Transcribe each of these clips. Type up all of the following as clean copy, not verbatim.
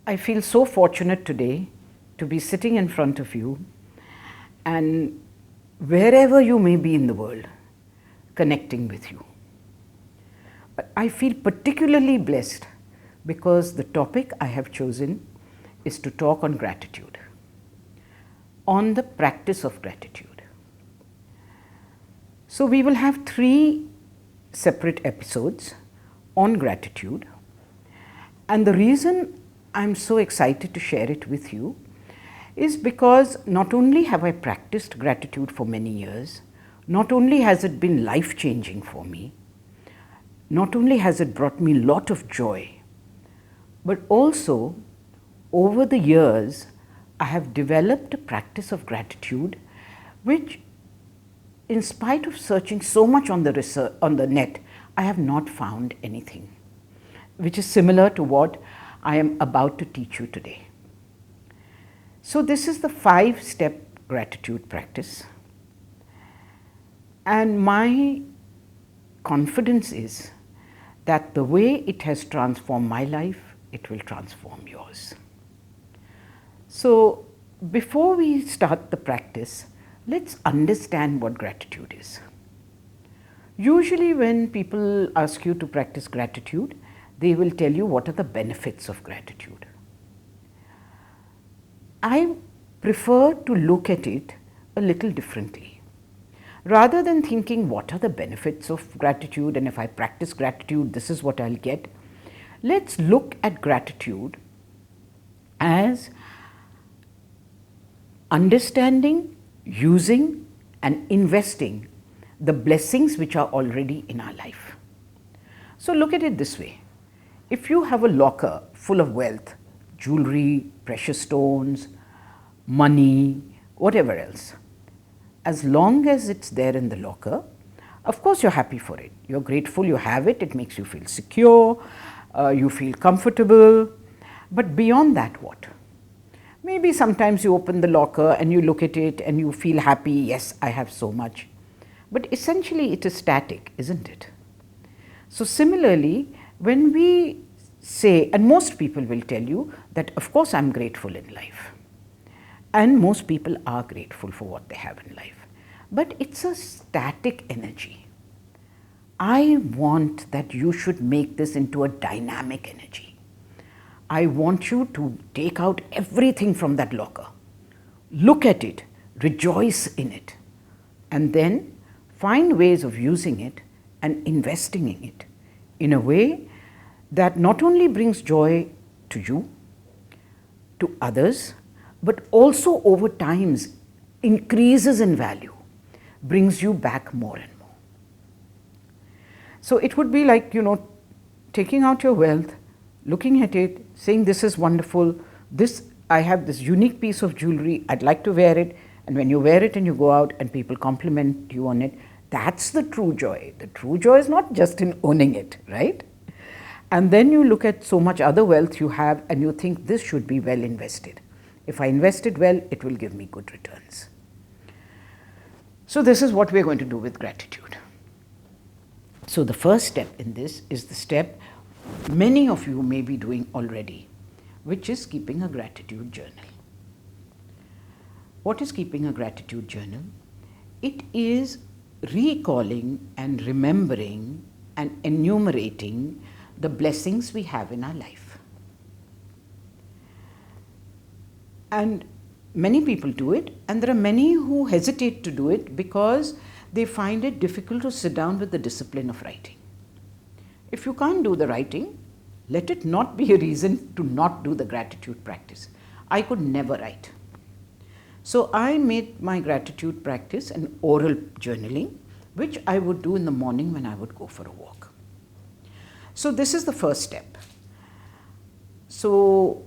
I feel so fortunate today to be sitting in front of you and wherever you may be in the world, connecting with you. I feel particularly blessed because the topic I have chosen is to talk on gratitude, on the practice of gratitude. So we will have 3 separate episodes on gratitude, and the reason I'm so excited to share it with you is because not only have I practiced gratitude for many years, not only has it been life-changing for me, not only has it brought me a lot of joy, but also over the years I have developed a practice of gratitude which, in spite of searching so much on the net, I have not found anything which is similar to what I am about to teach you today. So this is the 5-step gratitude practice, and my confidence is that the way it has transformed my life, it will transform yours. So before we start the practice, let's understand what gratitude is. Usually when people ask you to practice gratitude, they will tell you what are the benefits of gratitude. I prefer to look at it a little differently. Rather than thinking what are the benefits of gratitude and if I practice gratitude, this is what I'll get, let's look at gratitude as understanding, using and investing the blessings which are already in our life. So look at it this way. If you have a locker full of wealth, jewelry, precious stones, money, whatever else, as long as it's there in the locker, of course you're happy for it. You're grateful you have it. It makes you feel secure, you feel comfortable. But beyond that, what? Maybe sometimes you open the locker and you look at it and you feel happy, yes, I have so much. But essentially it is static, isn't it? So similarly, when we say, and most people will tell you that of course I'm grateful in life. And most people are grateful for what they have in life. But it's a static energy. I want that you should make this into a dynamic energy. I want you to take out everything from that locker. Look at it, rejoice in it, and then find ways of using it and investing in it in a way that not only brings joy to you, to others, but also over time increases in value, brings you back more and more. So it would be like, taking out your wealth, looking at it, saying this is wonderful, I have this unique piece of jewelry, I'd like to wear it, and when you wear it and you go out and people compliment you on it, that's the true joy. The true joy is not just in owning it, right? And then you look at so much other wealth you have and you think this should be well invested. If I invest it well, it will give me good returns. So this is what we're going to do with gratitude. So the first step in this is the step many of you may be doing already, which is keeping a gratitude journal. What is keeping a gratitude journal? It is recalling and remembering and enumerating the blessings we have in our life. And many people do it, and there are many who hesitate to do it because they find it difficult to sit down with the discipline of writing. If you can't do the writing, let it not be a reason to not do the gratitude practice. I could never write. So I made my gratitude practice an oral journaling, which I would do in the morning when I would go for a walk. So this is the first step. So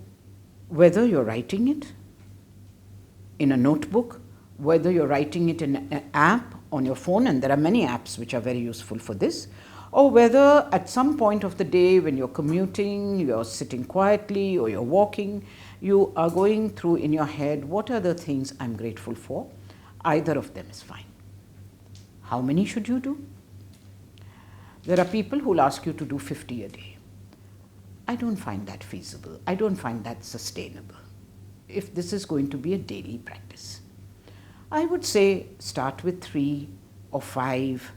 whether you're writing it in a notebook, whether you're writing it in an app on your phone, and there are many apps which are very useful for this, or whether at some point of the day when you're commuting, you're sitting quietly or you're walking, you are going through in your head, what are the things I'm grateful for? Either of them is fine. How many should you do? There are people who will ask you to do 50 a day. I don't find that feasible. I don't find that sustainable if this is going to be a daily practice. I would say start with 3 or 5,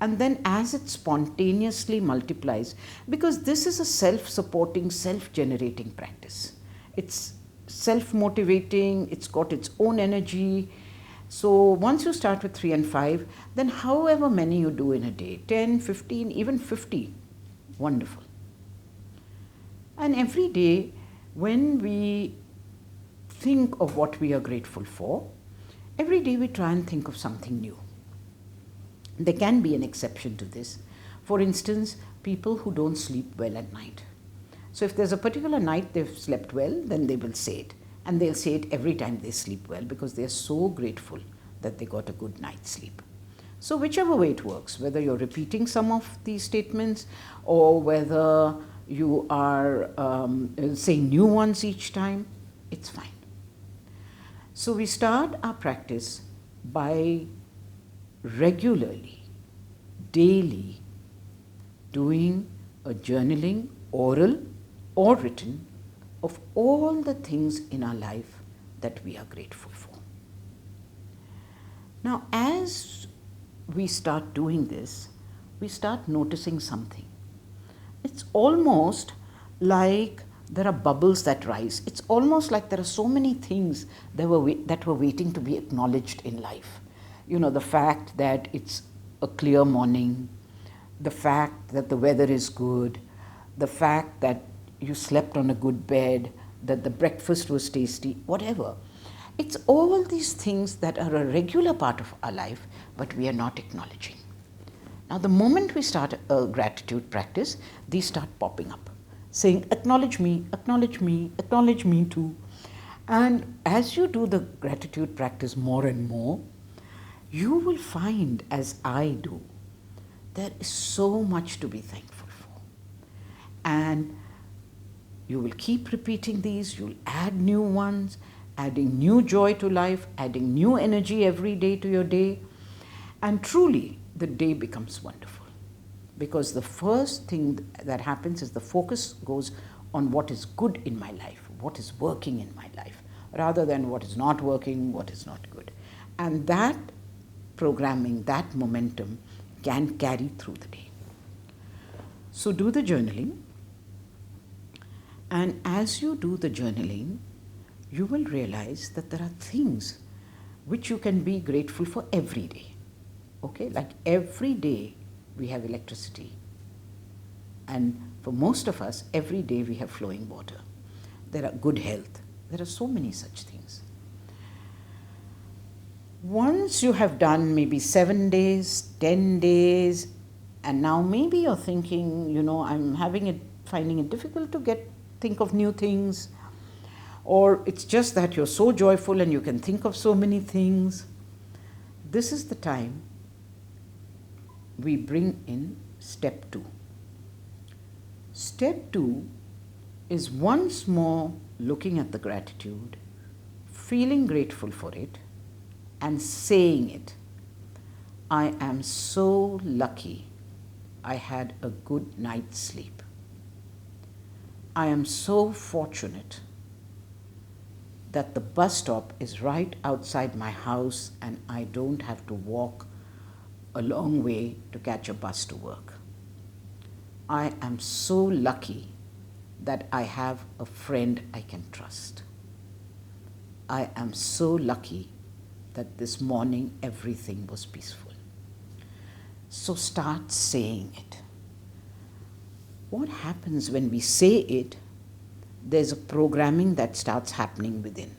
and then as it spontaneously multiplies, because this is a self-supporting, self-generating practice. It's self-motivating, it's got its own energy. So once you start with 3 and 5, then however many you do in a day, 10, 15, even 50, wonderful. And every day when we think of what we are grateful for, every day we try and think of something new. There can be an exception to this. For instance, people who don't sleep well at night. So if there's a particular night they've slept well, then they will say it. And they'll say it every time they sleep well because they're so grateful that they got a good night's sleep. So whichever way it works, whether you're repeating some of these statements or whether you are saying new ones each time, it's fine. So we start our practice by regularly, daily, doing a journaling, oral or written, of all the things in our life that we are grateful for. Now, as we start doing this, we start noticing something. It's almost like there are bubbles that rise. It's almost like there are so many things that were waiting to be acknowledged in life. You know, the fact that it's a clear morning, the fact that the weather is good, the fact that you slept on a good bed, that the breakfast was tasty, whatever. It's all these things that are a regular part of our life, but we are not acknowledging. Now, the moment we start a gratitude practice, these start popping up, saying, acknowledge me, acknowledge me, acknowledge me too. And as you do the gratitude practice more and more, you will find, as I do, there is so much to be thankful for. And you will keep repeating these, you'll add new ones, adding new joy to life, adding new energy every day to your day. And truly, the day becomes wonderful. Because the first thing that happens is the focus goes on what is good in my life, what is working in my life, rather than what is not working, what is not good. And that programming, that momentum can carry through the day. So do the journaling. And as you do the journaling, you will realize that there are things which you can be grateful for every day. Okay, like every day we have electricity. And for most of us, every day we have flowing water. There are good health. There are so many such things. Once you have done maybe 7 days, 10 days, and now maybe you're thinking, you know, I'm finding it difficult to think of new things, or it's just that you're so joyful and you can think of so many things. This is the time we bring in step 2. Step 2 is once more looking at the gratitude, feeling grateful for it, and saying it. I am so lucky I had a good night's sleep. I am so fortunate that the bus stop is right outside my house and I don't have to walk a long way to catch a bus to work. I am so lucky that I have a friend I can trust. I am so lucky that this morning everything was peaceful. So start saying it. What happens when we say it? There's a programming that starts happening within.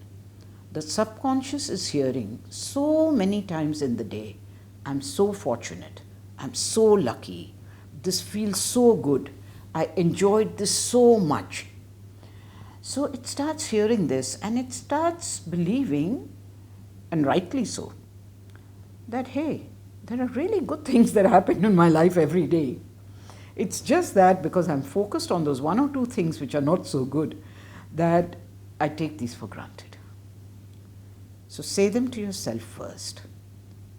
The subconscious is hearing so many times in the day, I'm so fortunate, I'm so lucky, this feels so good, I enjoyed this so much. So it starts hearing this and it starts believing, and rightly so, that hey, there are really good things that happen in my life every day. It's just that because I'm focused on those 1 or 2 things which are not so good, that I take these for granted. So say them to yourself first,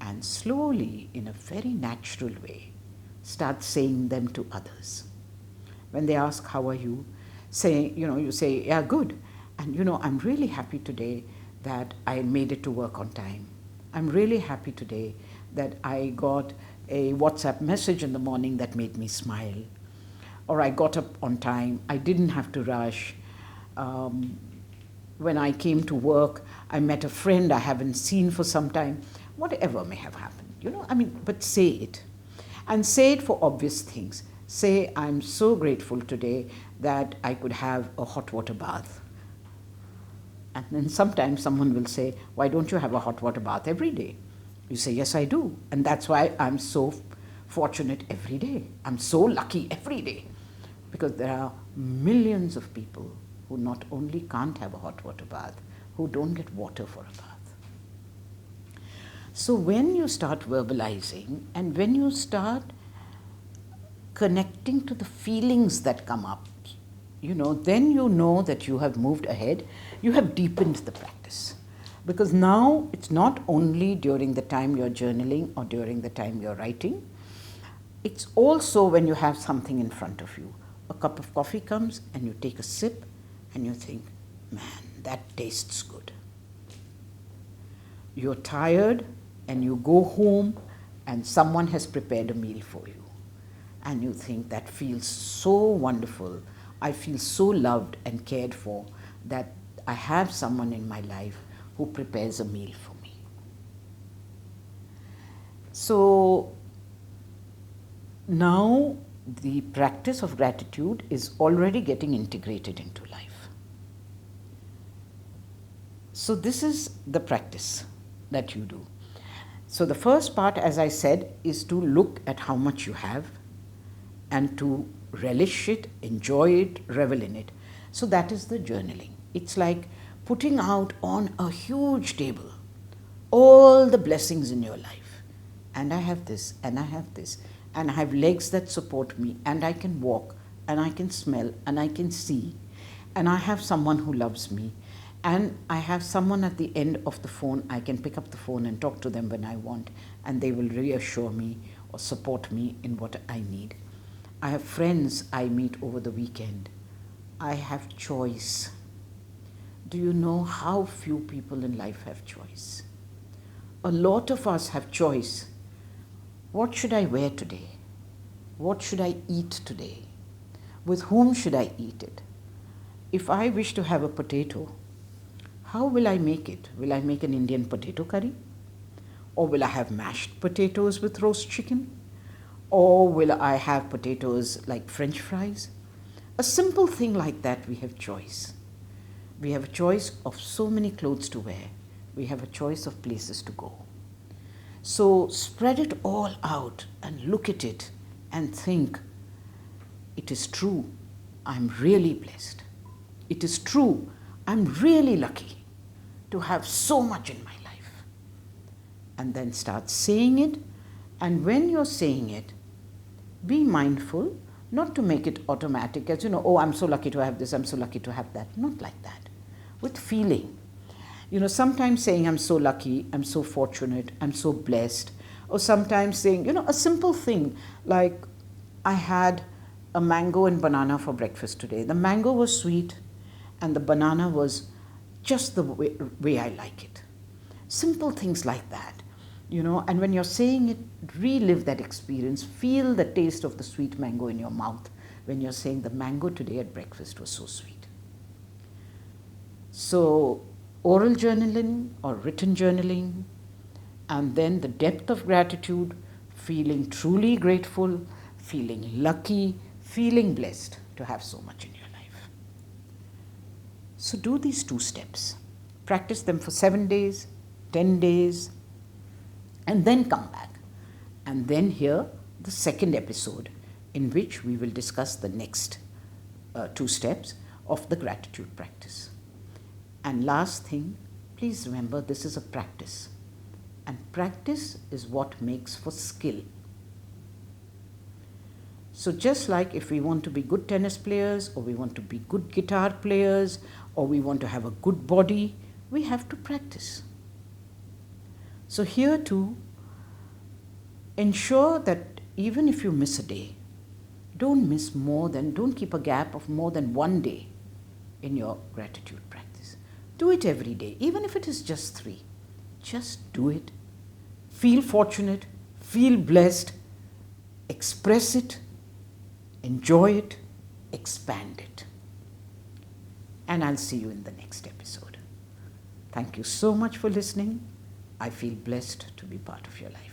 and slowly, in a very natural way, start saying them to others. When they ask, how are you? Say, you say, yeah, good. And, I'm really happy today that I made it to work on time. I'm really happy today that I got a WhatsApp message in the morning that made me smile. Or I got up on time. I didn't have to rush. When I came to work, I met a friend I haven't seen for some time. Whatever may have happened, but say it. And say it for obvious things. Say, I'm so grateful today that I could have a hot water bath. And then sometimes someone will say, why don't you have a hot water bath every day? You say, yes, I do. And that's why I'm so fortunate every day. I'm so lucky every day. Because there are millions of people who not only can't have a hot water bath, who don't get water for a bath. So when you start verbalizing and when you start connecting to the feelings that come up, then you know that you have moved ahead, you have deepened the practice. Because now it's not only during the time you're journaling or during the time you're writing, it's also when you have something in front of you. A cup of coffee comes and you take a sip and you think, man, that tastes good. You're tired and you go home and someone has prepared a meal for you. And you think, that feels so wonderful. I feel so loved and cared for that I have someone in my life who prepares a meal for me. So now the practice of gratitude is already getting integrated into life. So this is the practice that you do. So the first part, as I said, is to look at how much you have and to relish it, enjoy it, revel in it. So that is the journaling. It's like putting out on a huge table all the blessings in your life. And I have this, and I have this, and I have legs that support me, and I can walk, and I can smell, and I can see, and I have someone who loves me, and I have someone at the end of the phone. I can pick up the phone and talk to them when I want, and they will reassure me or support me in what I need. I have friends I meet over the weekend. I have choice. Do you know how few people in life have choice? A lot of us have choice. What should I wear today? What should I eat today? With whom should I eat it? If I wish to have a potato, how will I make it? Will I make an Indian potato curry? Or will I have mashed potatoes with roast chicken? Or will I have potatoes like French fries? A simple thing like that, we have choice. We have a choice of so many clothes to wear. We have a choice of places to go. So spread it all out and look at it and think, it is true, I'm really blessed. It is true, I'm really lucky to have so much in my life. And then start saying it, and when you're saying it, be mindful not to make it automatic as, oh, I'm so lucky to have this, I'm so lucky to have that. Not like that. With feeling. Sometimes saying I'm so lucky, I'm so fortunate, I'm so blessed. Or sometimes saying, a simple thing like, I had a mango and banana for breakfast today. The mango was sweet and the banana was just the way I like it. Simple things like that. And when you're saying it, relive that experience. Feel the taste of the sweet mango in your mouth when you're saying the mango today at breakfast was so sweet. So oral journaling or written journaling, and then the depth of gratitude, feeling truly grateful, feeling lucky, feeling blessed to have so much in your life. So do these 2 steps. Practice them for 7 days, 10 days, and then come back and then hear the second episode in which we will discuss the next 2 steps of the gratitude practice. And last thing, please remember this is a practice, and practice is what makes for skill. So just like if we want to be good tennis players, or we want to be good guitar players, or we want to have a good body, we have to practice. So here too, ensure that even if you miss a day, don't keep a gap of more than one day in your gratitude practice. Do it every day, even if it is just 3. Just do it. Feel fortunate, feel blessed, express it, enjoy it, expand it. And I'll see you in the next episode. Thank you so much for listening. I feel blessed to be part of your life.